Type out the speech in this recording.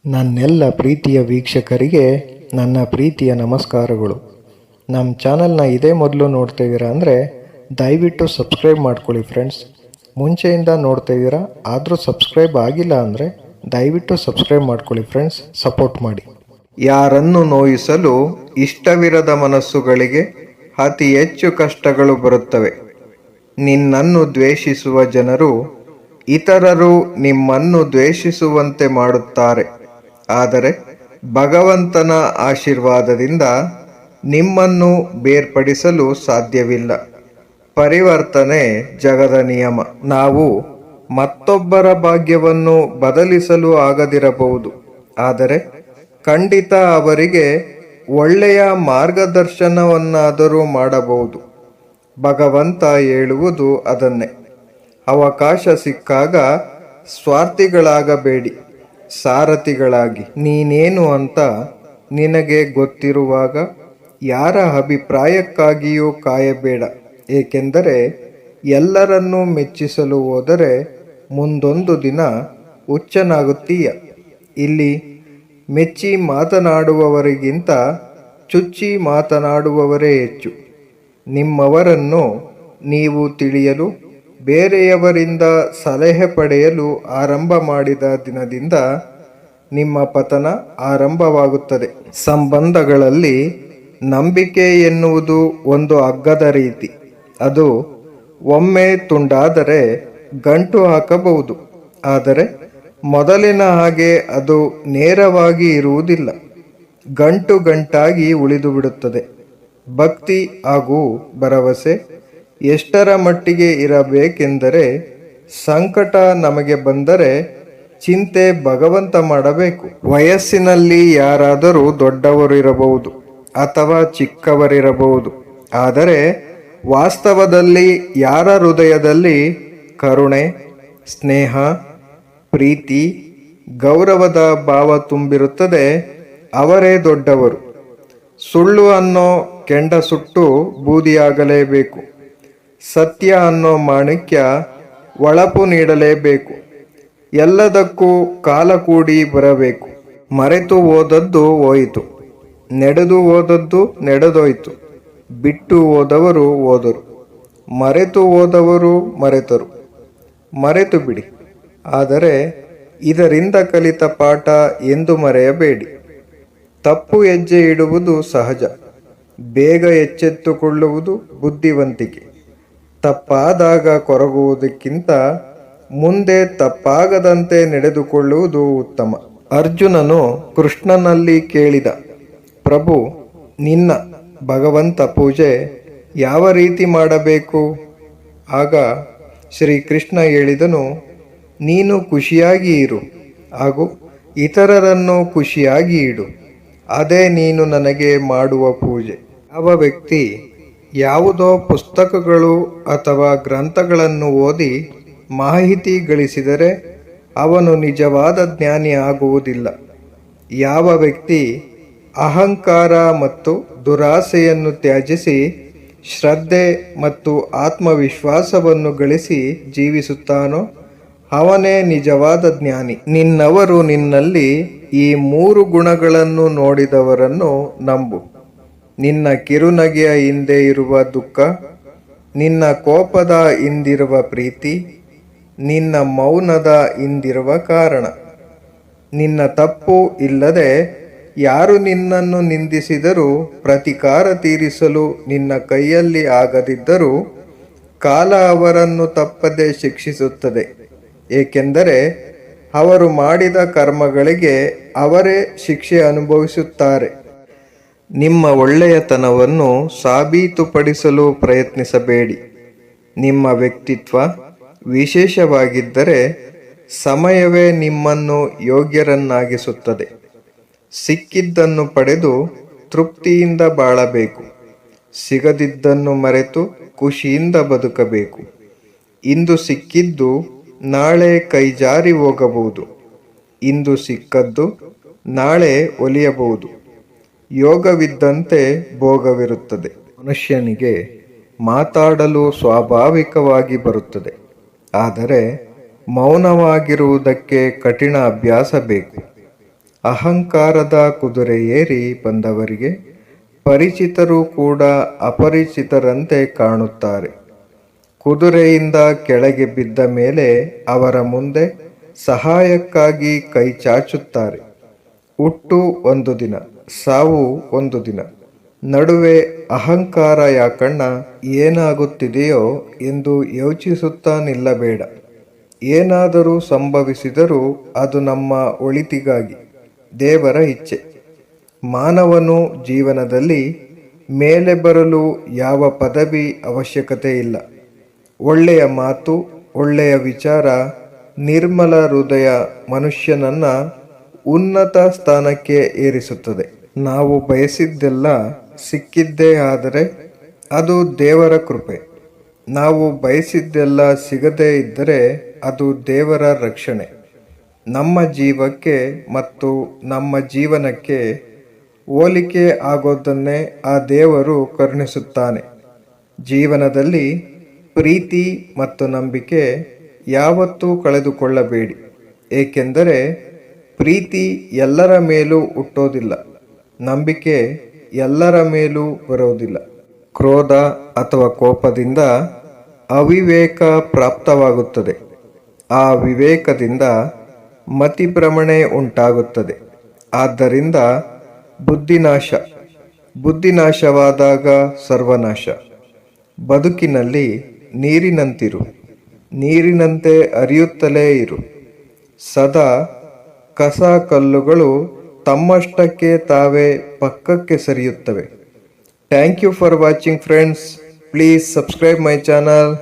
ನನ್ನೆಲ್ಲ ಪ್ರೀತಿಯ ವೀಕ್ಷಕರಿಗೆ ನನ್ನ ಪ್ರೀತಿಯ ನಮಸ್ಕಾರಗಳು. ನಮ್ಮ ಚಾನಲ್ನ ಇದೇ ಮೊದಲು ನೋಡ್ತಾಯಿದ್ದೀರಾ ಅಂದರೆ ದಯವಿಟ್ಟು ಸಬ್ಸ್ಕ್ರೈಬ್ ಮಾಡ್ಕೊಳ್ಳಿ ಫ್ರೆಂಡ್ಸ್. ಮುಂಚೆಯಿಂದ ನೋಡ್ತಾಯಿದ್ದೀರಾ ಆದರೂ ಸಬ್ಸ್ಕ್ರೈಬ್ ಆಗಿಲ್ಲ ಅಂದರೆ ದಯವಿಟ್ಟು ಸಬ್ಸ್ಕ್ರೈಬ್ ಮಾಡ್ಕೊಳ್ಳಿ ಫ್ರೆಂಡ್ಸ್, ಸಪೋರ್ಟ್ ಮಾಡಿ. ಯಾರನ್ನು ನೋಯಿಸಲು ಇಷ್ಟವಿರದ ಮನಸ್ಸುಗಳಿಗೆ ಅತಿ ಹೆಚ್ಚು ಕಷ್ಟಗಳು ಬರುತ್ತವೆ. ನಿನ್ನನ್ನು ದ್ವೇಷಿಸುವ ಜನರು ಇತರರು ನಿಮ್ಮನ್ನು ದ್ವೇಷಿಸುವಂತೆ ಮಾಡುತ್ತಾರೆ. ಆದರೆ ಭಗವಂತನ ಆಶೀರ್ವಾದದಿಂದ ನಿಮ್ಮನ್ನು ಬೇರ್ಪಡಿಸಲು ಸಾಧ್ಯವಿಲ್ಲ. ಪರಿವರ್ತನೆ ಜಗದ ನಿಯಮ. ನಾವು ಮತ್ತೊಬ್ಬರ ಭಾಗ್ಯವನ್ನು ಬದಲಿಸಲು ಆಗದಿರಬಹುದು, ಆದರೆ ಖಂಡಿತ ಅವರಿಗೆ ಒಳ್ಳೆಯ ಮಾರ್ಗದರ್ಶನವನ್ನಾದರೂ ಮಾಡಬಹುದು. ಭಗವಂತ ಹೇಳುವುದು ಅದನ್ನೇ. ಅವಕಾಶ ಸಿಕ್ಕಾಗ ಸ್ವಾರ್ಥಿಗಳಾಗಬೇಡಿ, ಸಾರಥಿಗಳಾಗಿ. ನೀನೇನು ಅಂತ ನಿನಗೆ ಗೊತ್ತಿರುವಾಗ ಯಾರ ಅಭಿಪ್ರಾಯಕ್ಕಾಗಿಯೂ ಕಾಯಬೇಡ. ಏಕೆಂದರೆ ಎಲ್ಲರನ್ನೂ ಮೆಚ್ಚಿಸಲು ಹೋದರೆ ಮುಂದೊಂದು ದಿನ ಹುಚ್ಚನಾಗುತ್ತೀಯ. ಇಲ್ಲಿ ಮೆಚ್ಚಿ ಮಾತನಾಡುವವರಿಗಿಂತ ಚುಚ್ಚಿ ಮಾತನಾಡುವವರೇ ಹೆಚ್ಚು. ನಿಮ್ಮವರನ್ನು ನೀವು ತಿಳಿಯಲು ಬೇರೆಯವರಿಂದ ಸಲಹೆ ಪಡೆಯಲು ಆರಂಭ ಮಾಡಿದ ದಿನದಿಂದ ನಿಮ್ಮ ಪತನ ಆರಂಭವಾಗುತ್ತದೆ. ಸಂಬಂಧಗಳಲ್ಲಿ ನಂಬಿಕೆ ಎನ್ನುವುದು ಒಂದು ಹಗ್ಗದ ರೀತಿ. ಅದು ಒಮ್ಮೆ ತುಂಡಾದರೆ ಗಂಟು ಹಾಕಬಹುದು, ಆದರೆ ಮೊದಲಿನ ಹಾಗೆ ಅದು ನೇರವಾಗಿ ಇರುವುದಿಲ್ಲ, ಗಂಟು ಗಂಟಾಗಿ ಉಳಿದು ಬಿಡುತ್ತದೆ. ಭಕ್ತಿ ಹಾಗೂ ಭರವಸೆ ಎಷ್ಟರ ಮಟ್ಟಿಗೆ ಇರಬೇಕೆಂದರೆ, ಸಂಕಟ ನಮಗೆ ಬಂದರೆ ಚಿಂತೆ ಭಗವಂತ ಮಾಡಬೇಕು. ವಯಸ್ಸಿನಲ್ಲಿ ಯಾರಾದರೂ ದೊಡ್ಡವರಿರಬಹುದು ಅಥವಾ ಚಿಕ್ಕವರಿರಬಹುದು, ಆದರೆ ವಾಸ್ತವದಲ್ಲಿ ಯಾರ ಹೃದಯದಲ್ಲಿ ಕರುಣೆ, ಸ್ನೇಹ, ಪ್ರೀತಿ, ಗೌರವದ ಭಾವ ತುಂಬಿರುತ್ತದೆ ಅವರೇ ದೊಡ್ಡವರು. ಸುಳ್ಳು ಅನ್ನೋ ಕೆಂಡ ಸುಟ್ಟು ಬೂದಿಯಾಗಲೇಬೇಕು. ಸತ್ಯ ಅನ್ನೋ ಮಾಣಿಕ್ಯ ಒಳಪು ನೀಡಲೇಬೇಕು. ಎಲ್ಲದಕ್ಕೂ ಕಾಲ ಕೂಡಿ ಬರಬೇಕು. ಮರೆತು ಹೋದದ್ದು ಹೋಯಿತು, ನಡೆದು ಹೋದದ್ದು ನಡೆದೋಯ್ತು. ಬಿಟ್ಟು ಹೋದವರು ಹೋದರು, ಮರೆತು ಹೋದವರು ಮರೆತರು. ಮರೆತು ಬಿಡಿ, ಆದರೆ ಇದರಿಂದ ಕಲಿತ ಪಾಠ ಎಂದು ಮರೆಯಬೇಡಿ. ತಪ್ಪು ಹೆಜ್ಜೆ ಇಡುವುದು ಸಹಜ, ಬೇಗ ಎಚ್ಚೆತ್ತುಕೊಳ್ಳುವುದು ಬುದ್ಧಿವಂತಿಕೆ. ತಪ್ಪಾದಾಗ ಕೊರಗುವುದಕ್ಕಿಂತ ಮುಂದೆ ತಪ್ಪಾಗದಂತೆ ನಡೆದುಕೊಳ್ಳುವುದು ಉತ್ತಮ. ಅರ್ಜುನನು ಕೃಷ್ಣನಲ್ಲಿ ಕೇಳಿದ, ಪ್ರಭು, ನಿನ್ನ ಭಗವಂತ ಪೂಜೆ ಯಾವ ರೀತಿ ಮಾಡಬೇಕು? ಆಗ ಶ್ರೀಕೃಷ್ಣ ಹೇಳಿದನು, ನೀನು ಖುಷಿಯಾಗಿ ಇರು ಹಾಗೂ ಇತರರನ್ನು ಖುಷಿಯಾಗಿ ಇಡು. ಅದೇ ನೀನು ನನಗೆ ಮಾಡುವ ಪೂಜೆ. ಯಾವ ವ್ಯಕ್ತಿ ಯಾವುದೋ ಪುಸ್ತಕಗಳು ಅಥವಾ ಗ್ರಂಥಗಳನ್ನು ಓದಿ ಮಾಹಿತಿ ಗಳಿಸಿದರೆ ಅವನು ನಿಜವಾದ ಜ್ಞಾನಿ ಆಗುವುದಿಲ್ಲ. ಯಾವ ವ್ಯಕ್ತಿ ಅಹಂಕಾರ ಮತ್ತು ದುರಾಸೆಯನ್ನು ತ್ಯಜಿಸಿ ಶ್ರದ್ಧೆ ಮತ್ತು ಆತ್ಮವಿಶ್ವಾಸವನ್ನು ಗಳಿಸಿ ಜೀವಿಸುತ್ತಾನೋ ಅವನೇ ನಿಜವಾದ ಜ್ಞಾನಿ. ನಿನ್ನವರು ನಿನ್ನಲ್ಲಿ ಈ 3 ಗುಣಗಳನ್ನು ನೋಡಿದವರನ್ನು ನಂಬು. ನಿನ್ನ ಕಿರುನಗೆಯ ಹಿಂದೆ ಇರುವ ದುಃಖ, ನಿನ್ನ ಕೋಪದ ಹಿಂದಿರುವ ಪ್ರೀತಿ, ನಿನ್ನ ಮೌನದ ಹಿಂದಿರುವ ಕಾರಣ. ನಿನ್ನ ತಪ್ಪು ಇಲ್ಲದೆ ಯಾರು ನಿನ್ನನ್ನು ನಿಂದಿಸಿದರೂ ಪ್ರತಿಕಾರ ತೀರಿಸಲು ನಿನ್ನ ಕೈಯಲ್ಲಿ ಆಗದಿದ್ದರೂ ಕಾಲ ಅವರನ್ನು ತಪ್ಪದೆ ಶಿಕ್ಷಿಸುತ್ತದೆ. ಏಕೆಂದರೆ ಅವರು ಮಾಡಿದ ಕರ್ಮಗಳಿಗೆ ಅವರೇ ಶಿಕ್ಷೆ ಅನುಭವಿಸುತ್ತಾರೆ. ನಿಮ್ಮ ಒಳ್ಳೆಯತನವನ್ನು ಸಾಬೀತುಪಡಿಸಲು ಪ್ರಯತ್ನಿಸಬೇಡಿ. ನಿಮ್ಮ ವ್ಯಕ್ತಿತ್ವ ವಿಶೇಷವಾಗಿದ್ದರೆ ಸಮಯವೇ ನಿಮ್ಮನ್ನು ಯೋಗ್ಯರನ್ನಾಗಿಸುತ್ತದೆ. ಸಿಕ್ಕಿದ್ದನ್ನು ಪಡೆದು ತೃಪ್ತಿಯಿಂದ ಬಾಳಬೇಕು. ಸಿಗದಿದ್ದನ್ನು ಮರೆತು ಖುಷಿಯಿಂದ ಬದುಕಬೇಕು. ಇಂದು ಸಿಕ್ಕಿದ್ದು ನಾಳೆ ಕೈಜಾರಿ ಹೋಗಬಹುದು. ಇಂದು ಸಿಕ್ಕದ್ದು ನಾಳೆ ಒಲಿಯಬಹುದು. ಯೋಗವಿದ್ದಂತೆ ಭೋಗವಿರುತ್ತದೆ. ಮನುಷ್ಯನಿಗೆ ಮಾತಾಡಲು ಸ್ವಾಭಾವಿಕವಾಗಿ ಬರುತ್ತದೆ, ಆದರೆ ಮೌನವಾಗಿರುವುದಕ್ಕೆ ಕಠಿಣ ಅಭ್ಯಾಸ ಬೇಕು. ಅಹಂಕಾರದ ಕುದುರೆ ಏರಿ ಬಂದವರಿಗೆ ಪರಿಚಿತರು ಕೂಡ ಅಪರಿಚಿತರಂತೆ ಕಾಣುತ್ತಾರೆ. ಕುದುರೆಯಿಂದ ಕೆಳಗೆ ಬಿದ್ದ ಮೇಲೆ ಅವರ ಮುಂದೆ ಸಹಾಯಕ್ಕಾಗಿ ಕೈ ಚಾಚುತ್ತಾರೆ. ಹುಟ್ಟು ಒಂದು ದಿನ, ಸಾವು ಒಂದು ದಿನ. ನಡುವೆ ಅಹಂಕಾರ ಯಾಕಣ್ಣ, ಏನಾಗುತ್ತಿದೆಯೋ ಎಂದು ಯೋಚಿಸುತ್ತಾ ನಿಲ್ಲಬೇಡ. ಏನಾದರೂ ಸಂಭವಿಸಿದರೂ ಅದು ನಮ್ಮ ಒಳಿತಿಗಾಗಿ, ದೇವರ ಇಚ್ಛೆ. ಮಾನವನು ಜೀವನದಲ್ಲಿ ಮೇಲೆ ಬರಲು ಯಾವ ಪದವಿ ಅವಶ್ಯಕತೆ ಇಲ್ಲ. ಒಳ್ಳೆಯ ಮಾತು, ಒಳ್ಳೆಯ ವಿಚಾರ, ನಿರ್ಮಲ ಹೃದಯ ಮನುಷ್ಯನನ್ನ ಉನ್ನತ ಸ್ಥಾನಕ್ಕೆ ಏರಿಸುತ್ತದೆ. ನಾವು ಬಯಸಿದ್ದೆಲ್ಲ ಸಿಕ್ಕಿದ್ದೇ ಆದರೆ ಅದು ದೇವರ ಕೃಪೆ. ನಾವು ಬಯಸಿದ್ದೆಲ್ಲ ಸಿಗದೇ ಇದ್ದರೆ ಅದು ದೇವರ ರಕ್ಷಣೆ. ನಮ್ಮ ಜೀವಕ್ಕೆ ಮತ್ತು ನಮ್ಮ ಜೀವನಕ್ಕೆ ಹೋಲಿಕೆ ಆಗೋದನ್ನೇ ಆ ದೇವರು ಕರುಣಿಸುತ್ತಾನೆ. ಜೀವನದಲ್ಲಿ ಪ್ರೀತಿ ಮತ್ತು ನಂಬಿಕೆ ಯಾವತ್ತೂ ಕಳೆದುಕೊಳ್ಳಬೇಡಿ. ಏಕೆಂದರೆ ಪ್ರೀತಿ ಎಲ್ಲರ ಮೇಲೂ ಹುಟ್ಟೋದಿಲ್ಲ, ನಂಬಿಕೆ ಎಲ್ಲರ ಮೇಲೂ ಬರೋದಿಲ್ಲ. ಕ್ರೋಧ ಅಥವಾ ಕೋಪದಿಂದ ಅವಿವೇಕ ಪ್ರಾಪ್ತವಾಗುತ್ತದೆ. ಆ ವಿವೇಕದಿಂದ ಮತಿಭ್ರಮಣೆ ಉಂಟಾಗುತ್ತದೆ. ಆದ್ದರಿಂದ ಬುದ್ಧಿನಾಶವಾದಾಗ ಸರ್ವನಾಶ. ಬದುಕಿನಲ್ಲಿ ನೀರಿನಂತಿರು, ನೀರಿನಂತೆ ಹರಿಯುತ್ತಲೇ ಇರು. ಸದಾ ಕಸ ಕಲ್ಲುಗಳು ತಮ್ಮಷ್ಟಕ್ಕೆ ತಾವೇ ಪಕ್ಕಕ್ಕೆ ಸರಿಯುತ್ತವೆ. Thank you for watching friends. Please subscribe my channel.